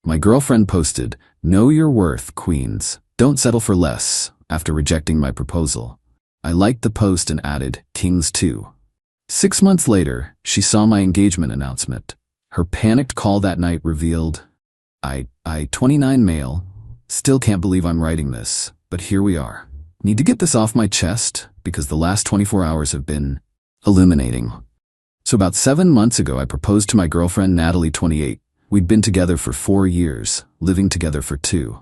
My girlfriend posted, "Know your worth, queens. Don't settle for less," after rejecting my proposal. I liked the post and added, "Kings too." 6 months later, she saw my engagement announcement. Her panicked call that night revealed, I 29 male. Still can't believe I'm writing this, but here we are. Need to get this off my chest because the last 24 hours have been illuminating. So about 7 months ago, I proposed to my girlfriend, Natalie, 28. We'd been together for 4 years, living together for 2.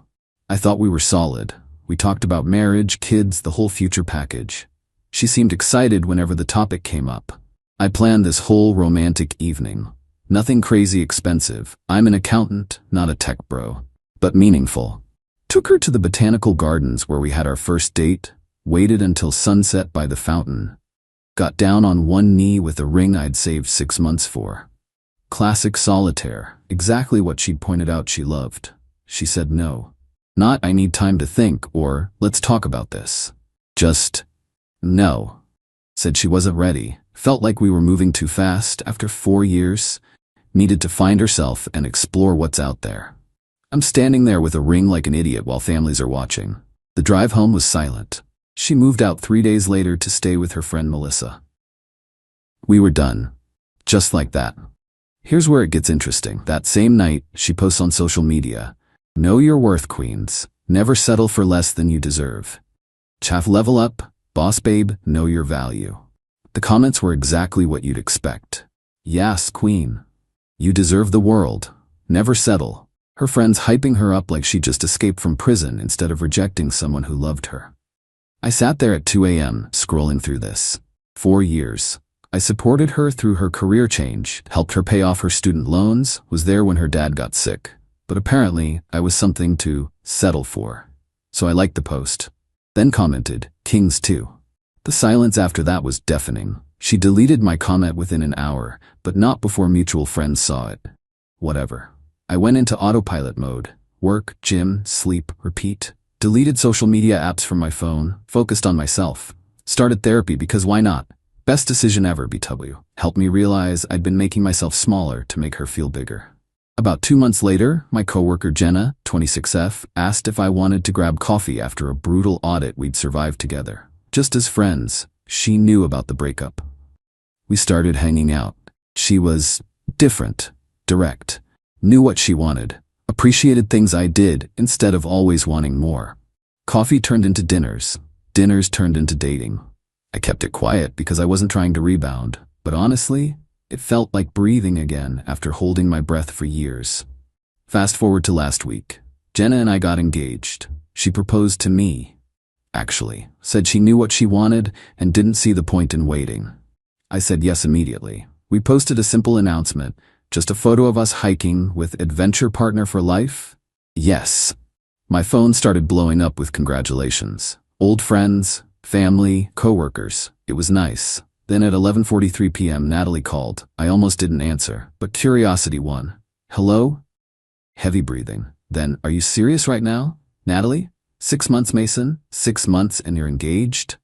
I thought we were solid. We talked about marriage, kids, the whole future package. She seemed excited whenever the topic came up. I planned this whole romantic evening. Nothing crazy expensive. I'm an accountant, not a tech bro, but meaningful. Took her to the botanical gardens where we had our first date, waited until sunset by the fountain, got down on one knee with a ring I'd saved 6 months for. Classic solitaire, exactly what she'd pointed out she loved. She said no. Not "I need time to think" or "let's talk about this." Just no. Said she wasn't ready. Felt like we were moving too fast after 4 years. Needed to find herself and explore what's out there. I'm standing there with a ring like an idiot while families are watching. The drive home was silent. She moved out 3 days later to stay with her friend Melissa. We were done. Just like that. Here's where it gets interesting. That same night, she posts on social media, "Know your worth, queens. Never settle for less than you deserve. Chaff level up, boss babe, know your value." The comments were exactly what you'd expect. "Yes, queen. You deserve the world. Never settle." Her friends hyping her up like she just escaped from prison instead of rejecting someone who loved her. I sat there at 2 a.m. scrolling through this. 4 years. I supported her through her career change, helped her pay off her student loans, was there when her dad got sick. But apparently, I was something to settle for. So I liked the post. Then commented, "Kings too." The silence after that was deafening. She deleted my comment within an hour, but not before mutual friends saw it. Whatever. I went into autopilot mode. Work, gym, sleep, repeat. Deleted social media apps from my phone, focused on myself. Started therapy because why not? Best decision ever, BW. Helped me realize I'd been making myself smaller to make her feel bigger. About 2 months later, my coworker Jenna, 26F, asked if I wanted to grab coffee after a brutal audit we'd survived together. Just as friends, she knew about the breakup. We started hanging out. She was different, direct, knew what she wanted, appreciated things I did instead of always wanting more. Coffee turned into dinners. Dinners turned into dating. I kept it quiet because I wasn't trying to rebound, but honestly, it felt like breathing again after holding my breath for years. Fast forward to last week. Jenna and I got engaged. She proposed to me. Actually, said she knew what she wanted and didn't see the point in waiting. I said yes immediately. We posted a simple announcement, just a photo of us hiking with adventure partner for life. Yes. My phone started blowing up with congratulations. Old friends, family, coworkers. It was nice. Then at 11:43 p.m. Natalie called. I almost didn't answer, but curiosity won. "Hello?" Heavy breathing. Then, "Are you serious right now, Natalie? 6 months, Mason? 6 months and you're engaged?"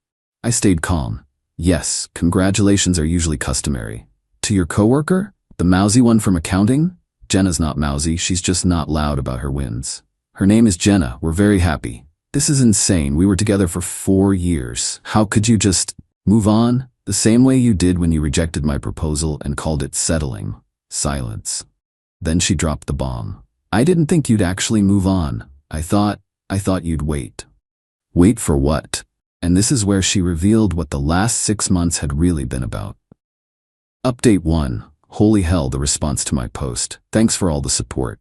I stayed calm. "Yes, congratulations are usually customary." "To your coworker? The mousy one from accounting?" "Jenna's not mousy, she's just not loud about her wins. Her name is Jenna, we're very happy." "This is insane, we were together for 4 years. How could you just move on? The same way you did when you rejected my proposal and called it settling." Silence. Then she dropped the bomb. "I didn't think you'd actually move on. I thought you'd wait." Wait for what? And this is where she revealed what the last 6 months had really been about. Update 1. Holy hell, the response to my post. Thanks for all the support.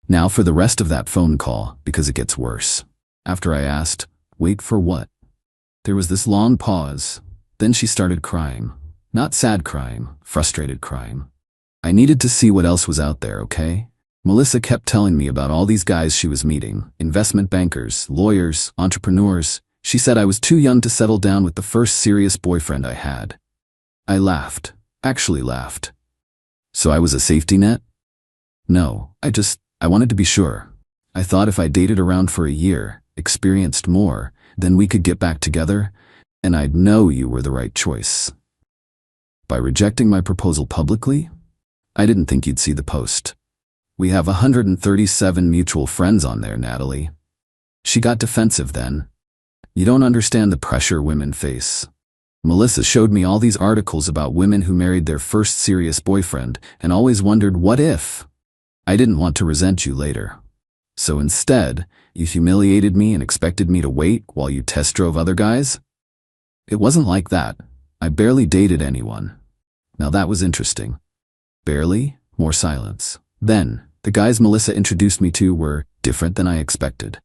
Now for the rest of that phone call, because it gets worse. After I asked, "Wait for what?" There was this long pause. Then she started crying. Not sad crying, frustrated crying. I needed to see what else was out there, okay? Melissa kept telling me about all these guys she was meeting, investment bankers, lawyers, entrepreneurs. She said I was too young to settle down with the first serious boyfriend I had. I laughed, actually laughed. So I was a safety net? No, I wanted to be sure. I thought if I dated around for a year, experienced more, then we could get back together, and I'd know you were the right choice. By rejecting my proposal publicly? I didn't think you'd see the post. We have 137 mutual friends on there, Natalie. She got defensive then. You don't understand the pressure women face. Melissa showed me all these articles about women who married their first serious boyfriend and always wondered what if. I didn't want to resent you later. So instead, you humiliated me and expected me to wait while you test drove other guys? It wasn't like that. I barely dated anyone. Now that was interesting. Barely? More silence. Then, the guys Melissa introduced me to were different than I expected.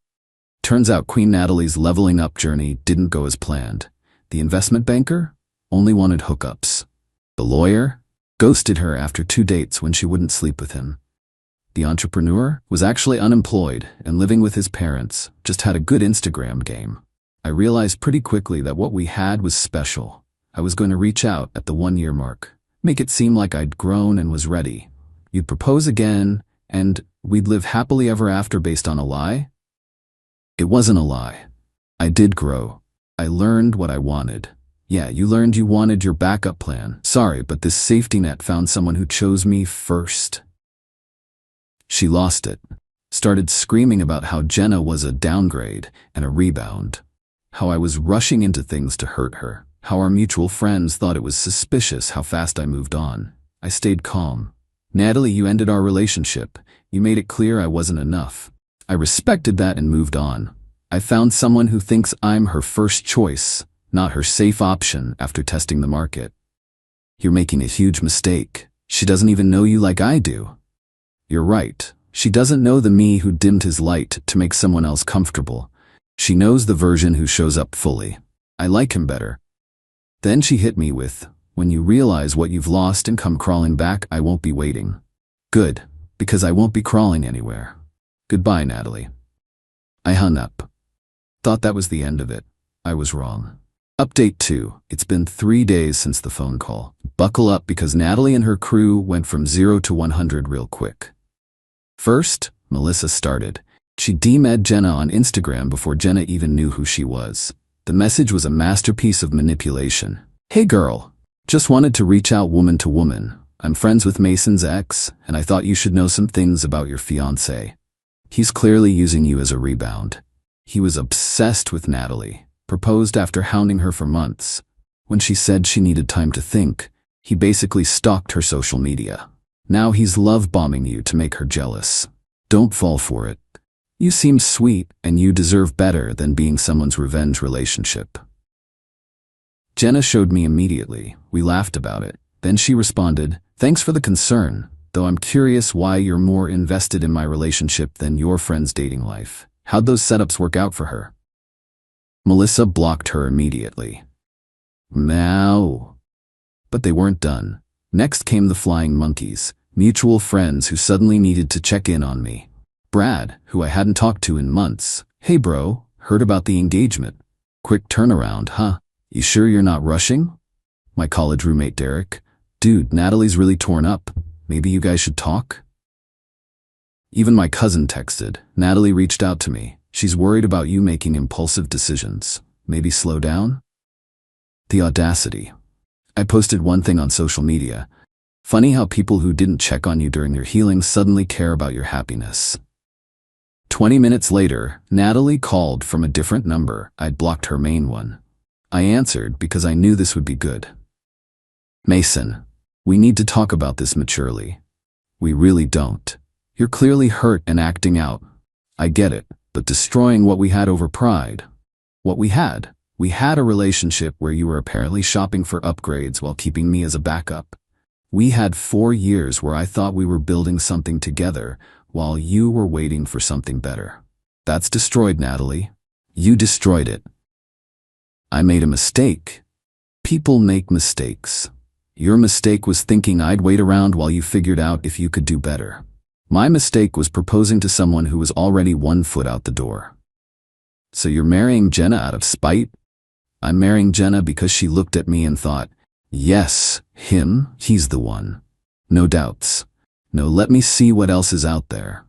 Turns out Queen Natalie's leveling up journey didn't go as planned. The investment banker only wanted hookups. The lawyer ghosted her after 2 dates when she wouldn't sleep with him. The entrepreneur was actually unemployed and living with his parents, just had a good Instagram game. I realized pretty quickly that what we had was special. I was going to reach out at the 1-year mark, make it seem like I'd grown and was ready. You'd propose again, and we'd live happily ever after based on a lie? It wasn't a lie. I did grow. I learned what I wanted. Yeah, you learned you wanted your backup plan. Sorry, but this safety net found someone who chose me first. She lost it. Started screaming about how Jenna was a downgrade and a rebound. How I was rushing into things to hurt her. How our mutual friends thought it was suspicious how fast I moved on. I stayed calm. Natalie, you ended our relationship. You made it clear I wasn't enough. I respected that and moved on. I found someone who thinks I'm her first choice, not her safe option after testing the market. You're making a huge mistake. She doesn't even know you like I do. You're right. She doesn't know the me who dimmed his light to make someone else comfortable. She knows the version who shows up fully. I like him better. Then she hit me with, when you realize what you've lost and come crawling back, I won't be waiting. Good, because I won't be crawling anywhere. Goodbye, Natalie. I hung up. Thought that was the end of it. I was wrong. Update 2. It's been 3 days since the phone call. Buckle up because Natalie and her crew went from 0 to 100 real quick. First, Melissa started. She DM'd Jenna on Instagram before Jenna even knew who she was. The message was a masterpiece of manipulation. Hey girl, just wanted to reach out woman to woman. I'm friends with Mason's ex, and I thought you should know some things about your fiancé. He's clearly using you as a rebound. He was obsessed with Natalie, proposed after hounding her for months. When she said she needed time to think, he basically stalked her social media. Now he's love-bombing you to make her jealous. Don't fall for it. You seem sweet, and you deserve better than being someone's revenge relationship. Jenna showed me immediately. We laughed about it. Then she responded, thanks for the concern, though I'm curious why you're more invested in my relationship than your friend's dating life. How'd those setups work out for her? Melissa blocked her immediately. Meow. But they weren't done. Next came the flying monkeys, mutual friends who suddenly needed to check in on me. Brad, who I hadn't talked to in months. Hey bro, heard about the engagement. Quick turnaround, huh? You sure you're not rushing? My college roommate Derek. Dude, Natalie's really torn up. Maybe you guys should talk? Even my cousin texted. Natalie reached out to me. She's worried about you making impulsive decisions. Maybe slow down? The audacity. I posted one thing on social media. Funny how people who didn't check on you during your healing suddenly care about your happiness. 20 minutes later, Natalie called from a different number. I'd blocked her main one. I answered because I knew this would be good. Mason, we need to talk about this maturely. We really don't. You're clearly hurt and acting out. I get it, but destroying what we had over pride. What we had a relationship where you were apparently shopping for upgrades while keeping me as a backup. We had 4 years where I thought we were building something together while you were waiting for something better. That's destroyed, Natalie. You destroyed it. I made a mistake. People make mistakes. Your mistake was thinking I'd wait around while you figured out if you could do better. My mistake was proposing to someone who was already 1 foot out the door. So you're marrying Jenna out of spite? I'm marrying Jenna because she looked at me and thought, yes, he's the one. No doubts. No, let me see what else is out there.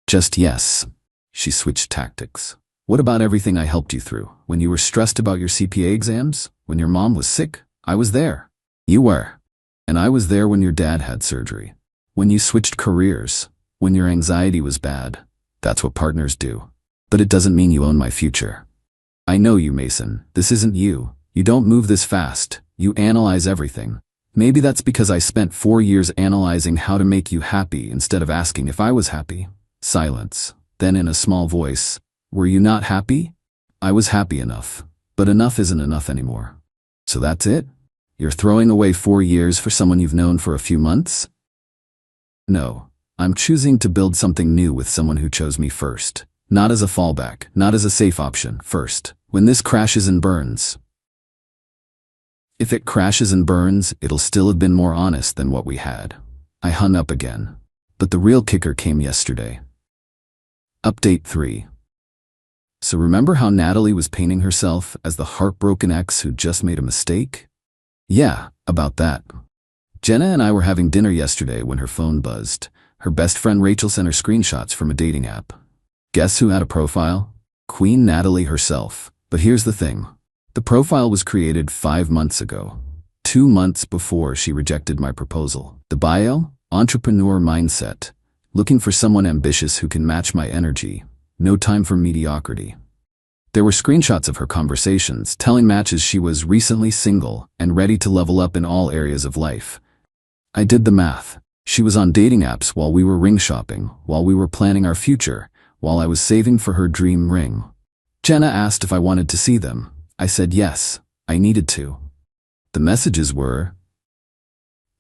Just yes. She switched tactics. What about everything I helped you through? When you were stressed about your CPA exams? When your mom was sick? I was there. You were. And I was there when your dad had surgery. When you switched careers. When your anxiety was bad, that's what partners do. But it doesn't mean you own my future. I know you, Mason. This isn't you. You don't move this fast. You analyze everything. Maybe that's because I spent 4 years analyzing how to make you happy instead of asking if I was happy. Silence. Then in a small voice, were you not happy? I was happy enough. But enough isn't enough anymore. So that's it? You're throwing away 4 years for someone you've known for a few months? No. I'm choosing to build something new with someone who chose me first. Not as a fallback, not as a safe option, first. When this crashes and burns. If it crashes and burns, it'll still have been more honest than what we had. I hung up again. But the real kicker came yesterday. Update 3. So remember how Natalie was painting herself as the heartbroken ex who just made a mistake? Yeah, about that. Jenna and I were having dinner yesterday when her phone buzzed. Her best friend Rachel sent her screenshots from a dating app. Guess who had a profile? Queen Natalie herself. But here's the thing. The profile was created 5 months ago. 2 months before she rejected my proposal. The bio? Entrepreneur mindset. Looking for someone ambitious who can match my energy. No time for mediocrity. There were screenshots of her conversations telling matches she was recently single and ready to level up in all areas of life. I did the math. She was on dating apps while we were ring shopping, while we were planning our future, while I was saving for her dream ring. Jenna asked if I wanted to see them. I said yes, I needed to. The messages were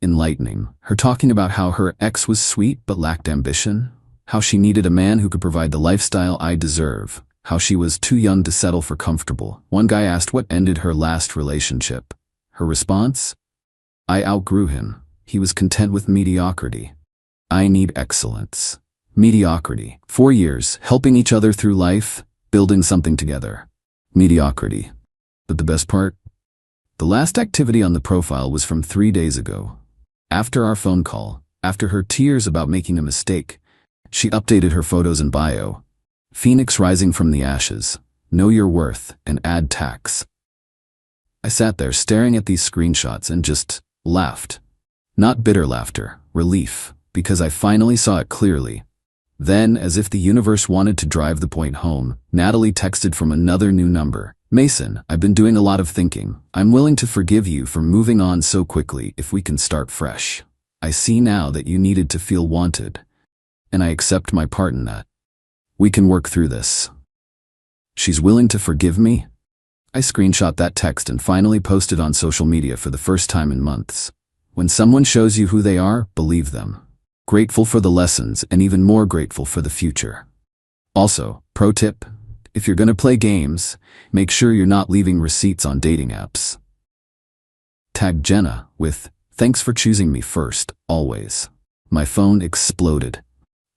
enlightening. Her talking about how her ex was sweet but lacked ambition, how she needed a man who could provide the lifestyle I deserve, how she was too young to settle for comfortable. One guy asked what ended her last relationship. Her response? I outgrew him. He was content with mediocrity. I need excellence. Mediocrity. 4 years, helping each other through life, building something together. Mediocrity. But the best part? The last activity on the profile was from 3 days ago. After our phone call, after her tears about making a mistake, she updated her photos and bio. Phoenix rising from the ashes. Know your worth and add tax. I sat there staring at these screenshots and just laughed. Not bitter laughter, relief, because I finally saw it clearly. Then, as if the universe wanted to drive the point home, Natalie texted from another new number. Mason, I've been doing a lot of thinking. I'm willing to forgive you for moving on so quickly if we can start fresh. I see now that you needed to feel wanted. And I accept my part in that. We can work through this. She's willing to forgive me? I screenshot that text and finally posted on social media for the first time in months. When someone shows you who they are, believe them. Grateful for the lessons and even more grateful for the future. Also, pro tip, if you're gonna play games, make sure you're not leaving receipts on dating apps. Tag Jenna with, thanks for choosing me first, always. My phone exploded.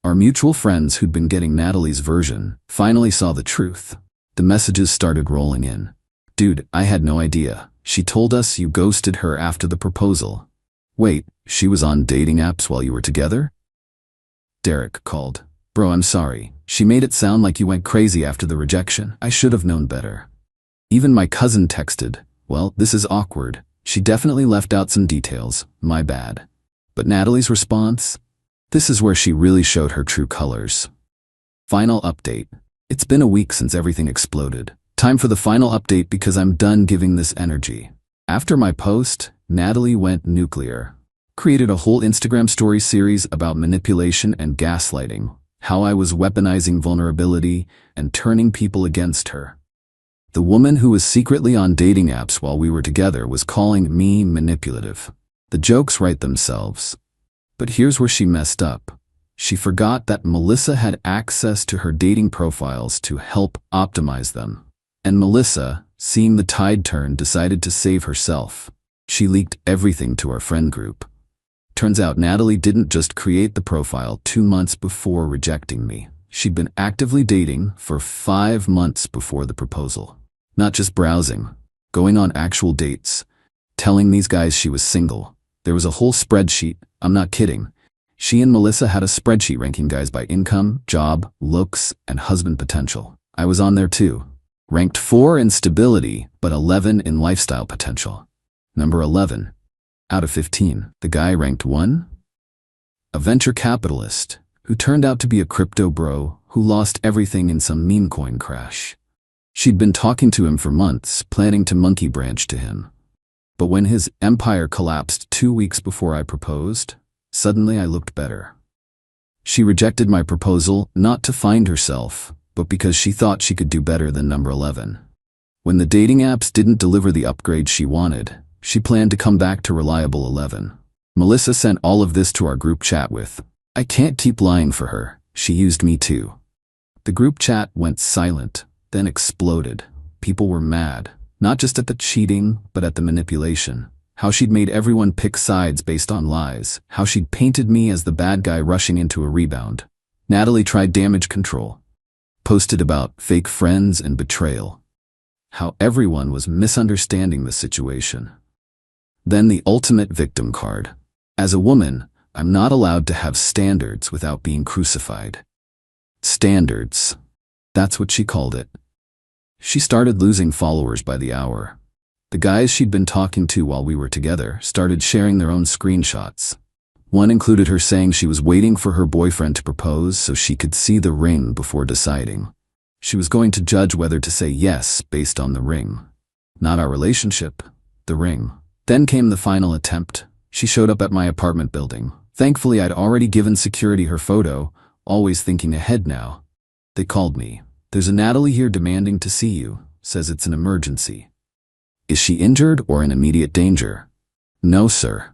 Our mutual friends who'd been getting Natalie's version finally saw the truth. The messages started rolling in. Dude, I had no idea. She told us you ghosted her after the proposal. Wait, she was on dating apps while you were together? Derek called. Bro, I'm sorry. She made it sound like you went crazy after the rejection. I should have known better. Even my cousin texted, well, this is awkward. She definitely left out some details. My bad. But Natalie's response? This is where she really showed her true colors. Final update. It's been a week since everything exploded. Time for the final update because I'm done giving this energy. After my post, Natalie went nuclear. Created a whole Instagram story series about manipulation and gaslighting, how I was weaponizing vulnerability and turning people against her. The woman who was secretly on dating apps while we were together was calling me manipulative. The jokes write themselves. But here's where she messed up. She forgot that Melissa had access to her dating profiles to help optimize them. And Melissa, seeing the tide turn, decided to save herself. She leaked everything to our friend group. Turns out Natalie didn't just create the profile 2 months before rejecting me. She'd been actively dating for 5 months before the proposal. Not just browsing, going on actual dates, telling these guys she was single. There was a whole spreadsheet, I'm not kidding. She and Melissa had a spreadsheet ranking guys by income, job, looks, and husband potential. I was on there too. Ranked 4 in stability, but 11 in lifestyle potential. Number 11. Out of 15, the guy ranked 1? A venture capitalist who turned out to be a crypto bro who lost everything in some meme coin crash. She'd been talking to him for months, planning to monkey branch to him. But when his empire collapsed 2 weeks before I proposed, suddenly I looked better. She rejected my proposal not to find herself, but because she thought she could do better than number 11. When the dating apps didn't deliver the upgrade she wanted, she planned to come back to reliable 11. Melissa sent all of this to our group chat with, "I can't keep lying for her, she used me too." The group chat went silent, then exploded. People were mad, not just at the cheating, but at the manipulation. How she'd made everyone pick sides based on lies. How she'd painted me as the bad guy rushing into a rebound. Natalie tried damage control. Posted about fake friends and betrayal. How everyone was misunderstanding the situation. Then the ultimate victim card. As a woman, I'm not allowed to have standards without being crucified. Standards. That's what she called it. She started losing followers by the hour. The guys she'd been talking to while we were together started sharing their own screenshots. One included her saying she was waiting for her boyfriend to propose so she could see the ring before deciding. She was going to judge whether to say yes based on the ring. Not our relationship, the ring. Then came the final attempt. She showed up at my apartment building. Thankfully, I'd already given security her photo, always thinking ahead now. They called me. "There's a Natalie here demanding to see you, says it's an emergency." Is she injured or in immediate danger? No, sir.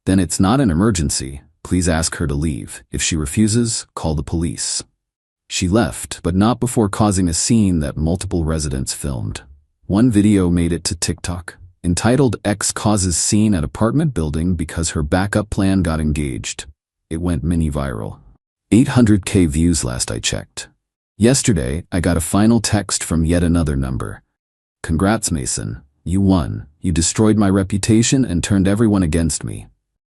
Then it's not an emergency. Please ask her to leave. If she refuses, call the police. She left, but not before causing a scene that multiple residents filmed. One video made it to TikTok, entitled "X Causes Scene at Apartment Building Because Her Backup Plan Got Engaged." It went mini viral. 800K views last I checked. Yesterday, I got a final text from yet another number. "Congrats, Mason. You won. You destroyed my reputation and turned everyone against me.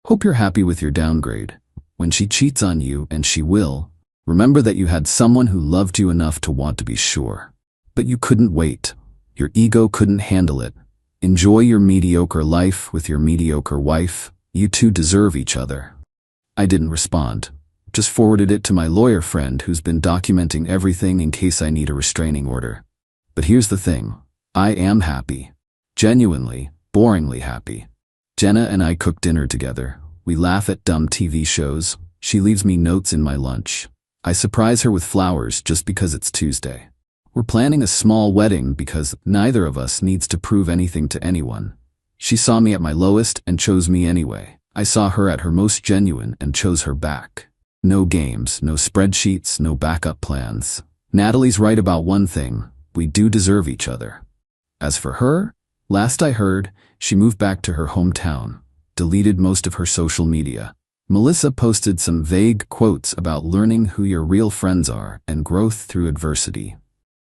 Hope you're happy with your downgrade. When she cheats on you, and she will, remember that you had someone who loved you enough to want to be sure. But you couldn't wait. Your ego couldn't handle it. Enjoy your mediocre life with your mediocre wife. You two deserve each other." I didn't respond. Just forwarded it to my lawyer friend who's been documenting everything in case I need a restraining order. But here's the thing. I am happy. Genuinely, boringly happy. Jenna and I cook dinner together. We laugh at dumb TV shows. She leaves me notes in my lunch. I surprise her with flowers just because it's Tuesday. We're planning a small wedding because neither of us needs to prove anything to anyone. She saw me at my lowest and chose me anyway. I saw her at her most genuine and chose her back. No games, no spreadsheets, no backup plans. Natalie's right about one thing. We do deserve each other. As for her, last I heard, she moved back to her hometown, deleted most of her social media. Melissa posted some vague quotes about learning who your real friends are and growth through adversity.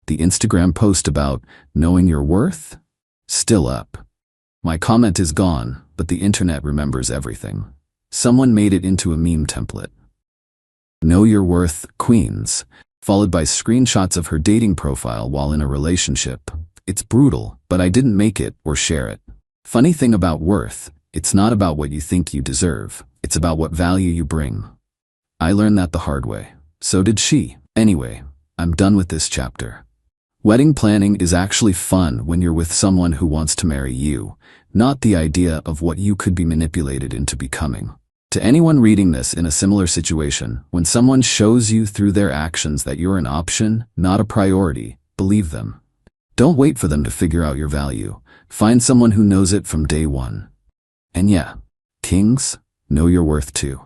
The Instagram post about knowing your worth? Still up. My comment is gone, but the internet remembers everything. Someone made it into a meme template. Know your worth, Queens, followed by screenshots of her dating profile while in a relationship. It's brutal, but I didn't make it or share it. Funny thing about worth, it's not about what you think you deserve. It's about what value you bring. I learned that the hard way. So did she. Anyway, I'm done with this chapter. Wedding planning is actually fun when you're with someone who wants to marry you, not the idea of what you could be manipulated into becoming. To anyone reading this in a similar situation, when someone shows you through their actions that you're an option, not a priority, believe them. Don't wait for them to figure out your value. Find someone who knows it from day one. And yeah, kings, know your worth too.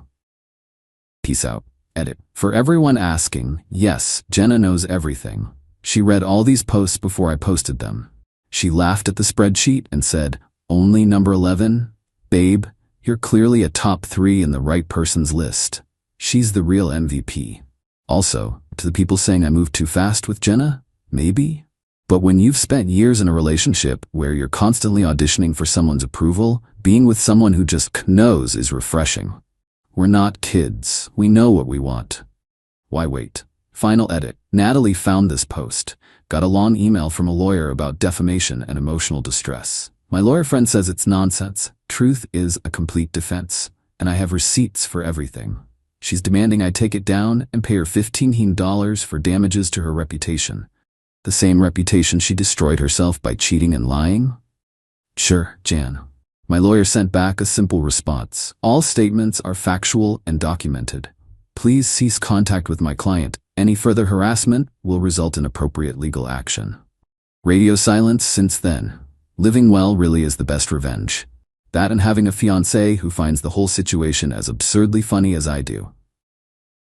Peace out. Edit. For everyone asking, yes, Jenna knows everything. She read all these posts before I posted them. She laughed at the spreadsheet and said, "Only number 11? Babe, you're clearly a top 3 in the right person's list. She's the real MVP." Also, to the people saying I moved too fast with Jenna, maybe? But when you've spent years in a relationship where you're constantly auditioning for someone's approval, being with someone who just knows is refreshing. We're not kids. We know what we want. Why wait? Final edit. Natalie found this post. Got a long email from a lawyer about defamation and emotional distress. My lawyer friend says it's nonsense. Truth is a complete defense, and I have receipts for everything. She's demanding I take it down and pay her $15 for damages to her reputation. The same reputation she destroyed herself by cheating and lying? Sure, Jan. My lawyer sent back a simple response. All statements are factual and documented. Please cease contact with my client. Any further harassment will result in appropriate legal action. Radio silence since then. Living well really is the best revenge. That and having a fiancé who finds the whole situation as absurdly funny as I do.